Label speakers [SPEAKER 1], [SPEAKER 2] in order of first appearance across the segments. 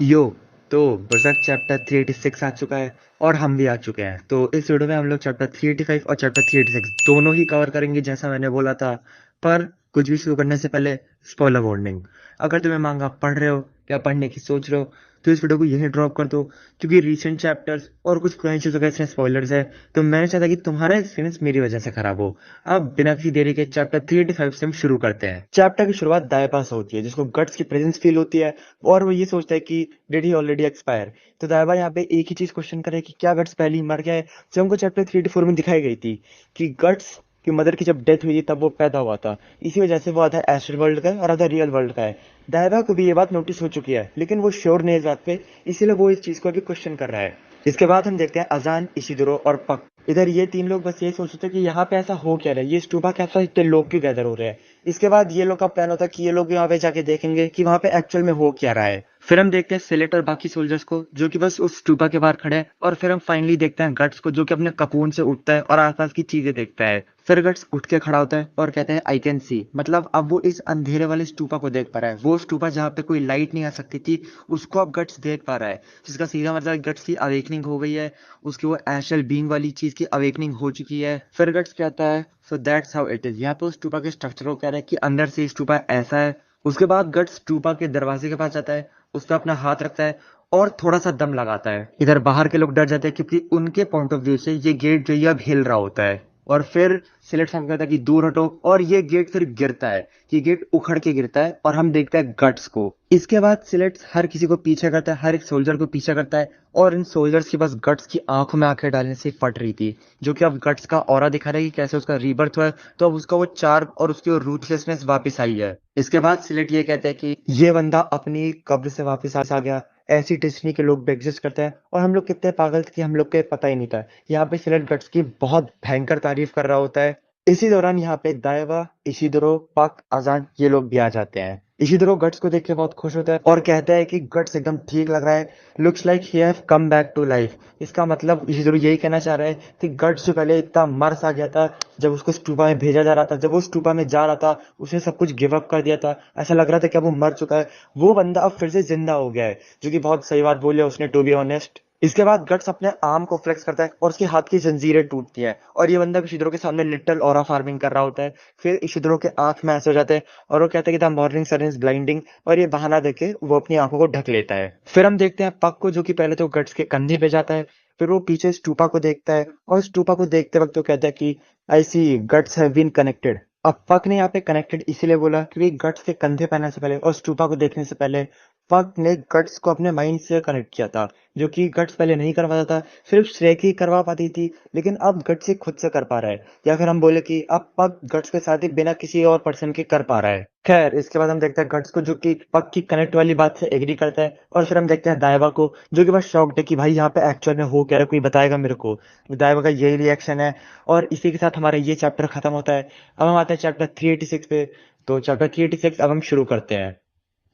[SPEAKER 1] यो तो बरसात चैप्टर 386 आ चुका है और हम भी आ चुके हैं। तो इस वीडियो में हम लोग चैप्टर 385 और चैप्टर 386 दोनों ही कवर करेंगे जैसा मैंने बोला था। पर कुछ भी शुरू करने से पहले स्पॉइलर वार्निंग। अगर तुम्हें मांगा पढ़ रहे हो या पढ़ने की सोच रहे हो तो इस वीडियो को यहीं ड्रॉप कर दो, क्योंकि रीसेंट चैप्टर्स और कुछ पुरानी चीज़ों का इसमें स्पॉयलर्स है। तो मैंने चाहता कि तुम्हारा एक्सपीरियंस मेरी वजह से खराब हो। अब बिना किसी देरी के चैप्टर 385 से हम शुरू करते हैं। चैप्टर की शुरुआत दाएं से होती है, जिसको गट्स की प्रेजेंस फील होती है और वो ये सोचता है कि डिड ही ऑलरेडी एक्सपायर। तो दाइबा यहाँ पे एक ही चीज क्वेश्चन करे कि क्या गट्स पहले ही मर गया है, जो हमको चैप्टर 384 में दिखाई गई थी कि गट्स की मदर की जब डेथ हुई थी तब वो पैदा हुआ था। इसी वजह से वो आधा एस्ट्रल वर्ल्ड का है और आधा रियल वर्ल्ड का है। दाइबा को भी ये बात नोटिस हो चुकी है, लेकिन वो श्योर नहीं है इस बात पे, इसीलिए वो इस चीज को अभी क्वेश्चन कर रहा है। इसके बाद हम देखते हैं अजान, इशिदुरो और पक। इधर ये तीन लोग बस ये सोचते थे कि यहाँ पे ऐसा हो क्या रहा है, ये स्टूबा कैसा इतने लोग क्यों गैदर हो रहे हैं। इसके बाद ये लोग का प्लान होता है कि ये लोग यहाँ पे जाके देखेंगे कि वहाँ पे एक्चुअल में हो क्या रहा है। फिर हम देखते हैं सिलेट और बाकी सोल्जर्स को जो कि बस उस स्टूपा के बाहर खड़े हैं, और फिर हम फाइनली देखते हैं गट्स को जो कि अपने कपून से उठता है और आसपास की चीजें देखता है। फिर गट्स उठ के खड़ा होता है और कहता है आई कैन सी, मतलब अब वो इस अंधेरे वाले स्टूपा को देख पा रहा है। वो स्टूपा जहाँ पे कोई लाइट नहीं आ सकती थी उसको अब गट्स देख पा रहा है, जिसका सीधा मतलब गट्स की अवेकनिंग हो गई है। उसकी वो एशल बीइंग वाली चीज की अवेकनिंग हो चुकी है। फिर गट्स कहता है so that's how it is, यहाँ पे उस स्टूपा के स्ट्रक्चर को कह रहा है कि अंदर से स्टूपा ऐसा है। उसके बाद गट्स स्टूपा के दरवाजे के पास जाता है, उस पर अपना हाथ रखता है और थोड़ा सा दम लगाता है। इधर बाहर के लोग डर जाते हैं क्योंकि उनके पॉइंट ऑफ व्यू से ये गेट जो है अब हिल रहा होता है। और फिर सिलेक्ट साहब कहता है कि दूर हटो, और ये गेट फिर गिरता है। ये गेट उखड़ के गिरता है और हम देखते हैं गट्स को। इसके बाद सिलेक्ट हर किसी को पीछे करता है, हर एक सोल्जर को पीछे करता है, और इन सोल्जर्स की बस गट्स की आंखों में आंखें डालने से फट रही थी, जो कि अब गट्स का ऑरा दिखा रहा है कि कैसे उसका रीबर्थ हुआ है। तो अब उसका वो चार्म और उसकी वो रूथलेसनेस वापस आई है। इसके बाद सिलेक्ट ये कहते हैं कि ये बंदा अपनी कब्र से वापस आ गया। ऐसी डेस्टिनी के लोग भी एग्जिस्ट करते हैं और हम लोग कितने पागल थे कि हम लोग को पता ही नहीं था। यहाँ पे सिलेक्ट गट्स की बहुत भयंकर तारीफ कर रहा होता है। इसी दौरान यहाँ पे दाइवा, इशिदुरो, पक, अजान ये लोग भी आ जाते हैं। इशिदुरो गट्स को देख के बहुत खुश होता है और कहता है कि गट्स एकदम ठीक लग रहा है, looks like he have come back to life. इसका मतलब इशिदुरो यही कहना चाह रहा है कि गट्स जो पहले इतना मर सा गया था, जब उसको स्टूपा में भेजा जा रहा था, जब वो स्टूपा में जा रहा था उसने सब कुछ गिव अप कर दिया था, ऐसा लग रहा था कि अब वो मर चुका है। वो बंदा अब फिर से जिंदा हो गया है, जो कि बहुत सही बात बोली है उसने, टू बी ऑनेस्ट। इसके बाद गट्स अपने आर्म को फ्लेक्स करता है और उसके हाथ की जंजीरें टूटती हैं, और ये बंदा इशिदुरो के सामने लिटिल ऑरा फार्मिंग कर रहा होता है। फिर इशिदुरो के आंख में ऐसे हो जाते हैं और वो कहता है कि the morning sun is blinding, और ये बहाना देके वो अपनी आंखों को ढक लेता है। फिर हम देखते हैं पक को, जो कि पहले तो गट्स के कंधे पे जाता है, फिर वो पीछे स्टूपा को देखता है और स्टूपा को देखते वक्त वो कहता है कि आई सी गट्स हैव बीन कनेक्टेड। अब पक ने यहाँ पे कनेक्टेड इसीलिए बोला क्योंकि गट्स के कंधे पहनने से पहले और स्टूपा को देखने से पहले पक ने गट्स को अपने माइंड से कनेक्ट किया था, जो कि गट्स पहले नहीं कर पाता था, सिर्फ श्रेक ही करवा पाती थी, लेकिन अब गट्स से खुद से कर पा रहा है। या फिर हम बोले कि अब पक गट्स के साथ ही बिना किसी और पर्सन के कर पा रहा है। खैर, इसके बाद हम देखते हैं गट्स को, जो कि पक की कनेक्ट वाली बात से एग्री करता है, और फिर हम देखते हैं दाइवा को, जो कि बस शॉक्ड है कि भाई यहाँ पे एक्चुअल में हो क्या रहा है, कोई बताएगा मेरे को। दाइवा का यही रिएक्शन है, और इसी के साथ हमारा ये चैप्टर खत्म होता है। अब हम आते हैं चैप्टर 386 पे। तो चैप्टर 386 अब हम शुरू करते हैं।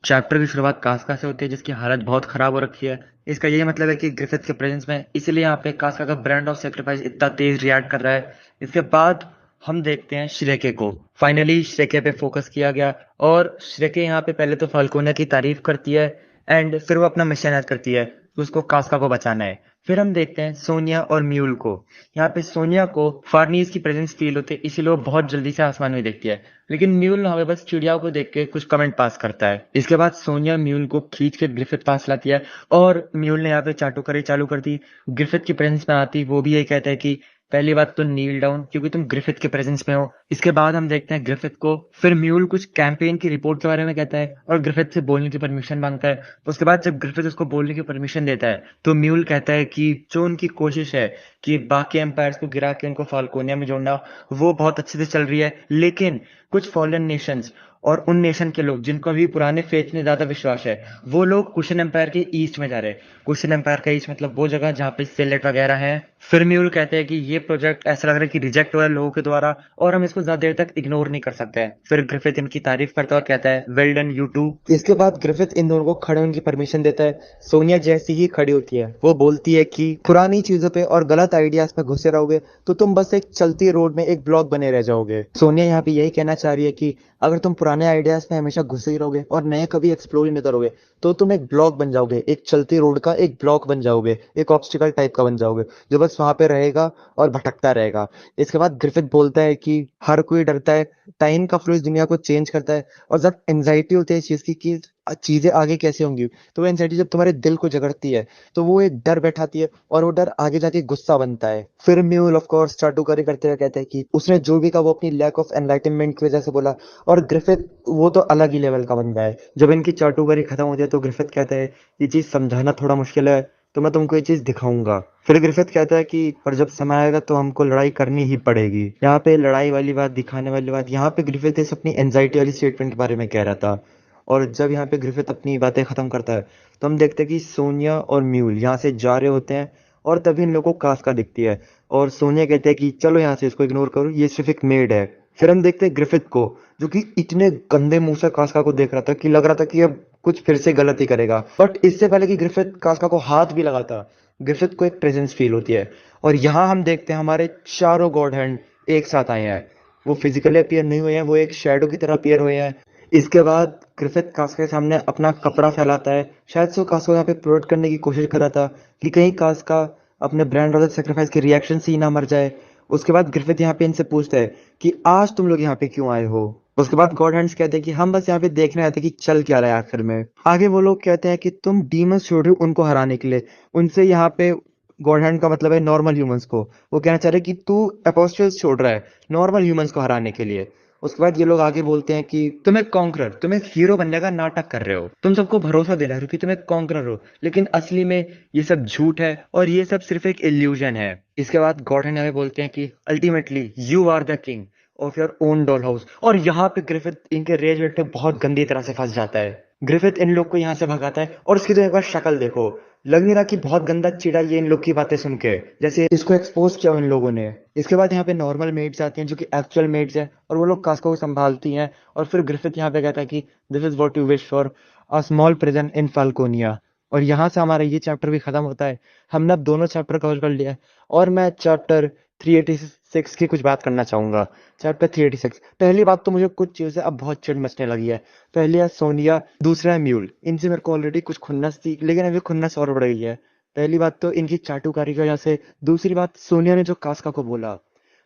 [SPEAKER 1] चैप्टर की शुरुआत कास्का से होती है, जिसकी हालत बहुत खराब हो रखी है। इसका यही मतलब है कि ग्रिफिथ के प्रेजेंस में, इसलिए यहाँ पे कास्का का ब्रांड ऑफ सेक्रीफाइस इतना तेज रिएक्ट कर रहा है। इसके बाद हम देखते हैं श्रेके को। फाइनली श्रेके पे फोकस किया गया, और श्रेके यहाँ पे पहले तो फाल्कोनिया की तारीफ करती है, एंड फिर वो अपना मिशन याद करती है कि उसको कास्का को बचाना है। फिर हम देखते हैं सोनिया और म्यूल को। यहाँ पे सोनिया को फार्नीज की प्रेजेंस फील होती है, इसीलिए वो बहुत जल्दी से आसमान में देखती है, लेकिन म्यूल हमें बस चिड़ियाओं को देख के कुछ कमेंट पास करता है। इसके बाद सोनिया म्यूल को खींच के ग्रिफिथ पास लाती है, और म्यूल ने यहाँ पे चाटुकारी चालू कर दी। ग्रिफिथ की प्रेजेंस में आती वो भी ये कहता है कि पहली बात तो नील डाउन, क्योंकि तुम ग्रिफिथ के प्रेजेंस में हो। इसके बाद हम देखते हैं ग्रिफिथ को। फिर म्यूल कुछ कैंपेन की रिपोर्ट के बारे में कहता है और ग्रिफिथ से बोलने की परमिशन मांगता है। उसके बाद जब ग्रिफिथ उसको बोलने की परमिशन देता है तो म्यूल कहता है कि जो उनकी कोशिश है कि बाकी एम्पायर्स को गिरा के उनको फाल्कोनिया में जोड़ना, वो बहुत अच्छे से चल रही है, लेकिन कुछ फॉरेन नेशंस और उन नेशन के लोग जिनको अभी पुराने फेथ में ज्यादा विश्वास है, वो लोग कुशन एम्पायर के ईस्ट में जा रहे हैं। कुशन एम्पायर का ईस्ट मतलब वो जगह जहाँ पे सेलेट वगैरह है। फिर म्यूल कहते हैं कि ये प्रोजेक्ट ऐसा लग रहा है कि रिजेक्ट हो रहा है लोगों के द्वारा, और हम इसको ज्यादा देर तक इग्नोर नहीं कर सकते हैं। फिर ग्रिफिथ इनकी तारीफ करता है और कहता है वेल डन यू टू। इसके बाद ग्रिफिथ इन दोनों को खड़े होने की परमिशन देता है। सोनिया जैसी ही खड़ी होती है, वो बोलती है कि पुरानी चीजों पे और गलत आइडियाज पे घुसे रहोगे तो तुम बस एक चलती रोड में एक ब्लॉक बने रह जाओगे। सोनिया यहाँ पे यही कहना चाह रही है कि अगर तुम पुरानी पुराने आइडियाज में हमेशा घुसे ही रहोगे और नए कभी एक्सप्लोर ही नहीं करोगे, तो तुम एक ब्लॉक बन जाओगे, एक चलती रोड का एक ब्लॉक बन जाओगे, एक ऑब्स्टिकल टाइप का बन जाओगे जो बस वहां पे रहेगा और भटकता रहेगा। इसके बाद ग्रिफिथ बोलता है कि हर कोई डरता है, टाइम का फ्लो इस दुनिया को चेंज करता है, और जब एंजाइटी होती है इस चीज की कि चीजें आगे कैसे होंगी, तो वो एंजाइटी जब तुम्हारे दिल को जगड़ती है तो वो एक डर बैठाती है, और वो डर आगे जाके गुस्सा बनता है। फिर म्यूल ऑफ कोर्स चाटुकारी करते हुए कहते हैं कि उसने जो भी कहा वो अपनी लैक ऑफ एनलाइटनमेंट की वजह से बोला, और ग्रिफिथ वो तो अलग ही लेवल का बंदा है। जब इनकी चाटुकारी खत्म होती है तो ग्रिफिथ कहता है ये चीज समझाना थोड़ा मुश्किल है, तो मैं तुमको ये चीज दिखाऊंगा। फिर ग्रिफिथ कहता है कि पर जब समय आएगा तो हमको लड़ाई करनी ही पड़ेगी। यहाँ पे लड़ाई वाली बात, दिखाने वाली बात, यहाँ पे ग्रिफिथ इस अपनी एंजाइटी वाली स्टेटमेंट के बारे में कह रहा था। और जब यहाँ पे ग्रिफिथ अपनी बातें खत्म करता है तो हम देखते हैं कि सोनिया और म्यूल यहाँ से जा रहे होते हैं, और तभी इन लोगों को कास्का दिखती है, और सोनिया कहते हैं कि चलो यहाँ से, इसको इग्नोर करो, ये सिर्फ एक मेड है। फिर हम देखते हैं ग्रिफिथ को, जो कि इतने गंदे मुंह से कास्का को देख रहा था कि लग रहा था कि अब कुछ फिर से गलती करेगा, बट इससे पहले कि ग्रिफिथ कास्का को हाथ भी लगाता, ग्रिफिथ को एक प्रेजेंस फील होती है। और यहाँ हम देखते हैं हमारे चारों गॉड हैंड एक साथ आए हैं। वो फिजिकली अपीयर नहीं हुए हैं, वो एक शैडो की तरह अपीयर हुए हैं। इसके बाद ग्रिफिथ कास्का के सामने अपना कपड़ा फैलाता है, शायद से वो कास्का को यहाँ पे प्रोटेक्ट करने की कोशिश कर रहा था कि कहीं कास्का अपने ब्रांड रॉयल सेक्रीफाइस के रिएक्शन से ही ना मर जाए। उसके बाद ग्रिफिथ यहाँ पे इनसे पूछता है कि आज तुम लोग यहाँ पे क्यों आए हो। उसके बाद गॉड हैंड्स कहते हैं कि हम बस यहाँ पे देखने आए थे कि चल क्या रहा है आखिर में। आगे वो लोग कहते हैं कि तुम डीमंस छोड़ रहे हो उनको हराने के लिए, उनसे यहाँ पे, गॉड हैंड का मतलब है नॉर्मल ह्यूमंस को, वो कहना चाह रहे हैं कि तू अपोस्टल्स छोड़ रहा है नॉर्मल ह्यूमंस को हराने के लिए। उसके बाद ये लोग आगे बोलते हैं कि तुम एक कॉन्करर, तुम एक हीरो बनने का नाटक कर रहे हो, तुम सबको भरोसा दे रहे हो कि तुम एक कॉन्करर हो, लेकिन असली में ये सब झूठ है और ये सब सिर्फ एक इल्यूजन है। इसके बाद गॉर्डन हमें बोलते हैं कि ultimately you are the king of your own doll house. और यहाँ पे ग्रिफिथ इनके रेज वेट पे बहुत गंदी तरह से फंस जाता है। ग्रिफिथ इन लोग को यहाँ से भगाता है, और उसकी तो एक बार शक्ल देखो, लग नहीं रहा कि बहुत गंदा चिड़ा ये इन लोग की बातें सुन के, जैसे इसको एक्सपोज किया इन लोगों ने। इसके बाद यहाँ पे नॉर्मल मेड्स आती हैं जो कि एक्चुअल मेड्स है, और वो लोग कास्को को संभालती हैं। और फिर ग्रिफिथ यहाँ पे कहता है कि this is what you wish for, a small prison in Falconia. और यहाँ से हमारा ये चैप्टर भी खत्म होता है। हमने अब दोनों चैप्टर कवर कर लिया है, और मैं चैप्टर 386 की कुछ बात करना चाहूंगा। चैप्टर 386, पहली बात तो मुझे कुछ चीजें अब बहुत चिढ़ मचने लगी है। पहली है सोनिया, दूसरा है म्यूल। इनसे मेरे को ऑलरेडी कुछ खुन्नस थी, लेकिन अभी खुन्नस और बढ़ गई है। पहली बात तो इनकी चाटुकारी की वजह से, दूसरी बात सोनिया ने जो कास्का को बोला।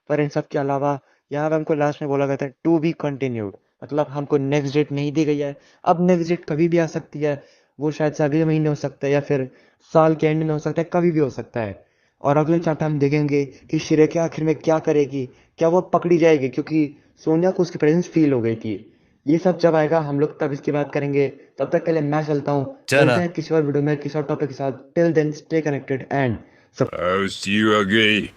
[SPEAKER 1] पर इन सब के अलावा यहाँ पे हमको लास्ट में बोला गया था टू बी कंटिन्यूड, मतलब हमको नेक्स्ट डेट नहीं दी गई है। अब नेक्स्ट डेट कभी भी आ सकती है, वो शायद से अगले महीने हो सकता है, या फिर साल के एंड में हो सकता है, कभी भी हो सकता है। और अगले चैप्टर हम देखेंगे कि शिरेके आखिर में क्या करेगी, क्या वो पकड़ी जाएगी, क्योंकि सोनिया को उसकी प्रेजेंस फील हो गई थी। ये सब जब आएगा हम लोग तब इसकी बात करेंगे। तब तक के लिए मैं चलता हूँ, मिलते हैं किसी और वीडियो में किसी और टॉपिक के साथ। Till then stay connected and
[SPEAKER 2] I'll see you again.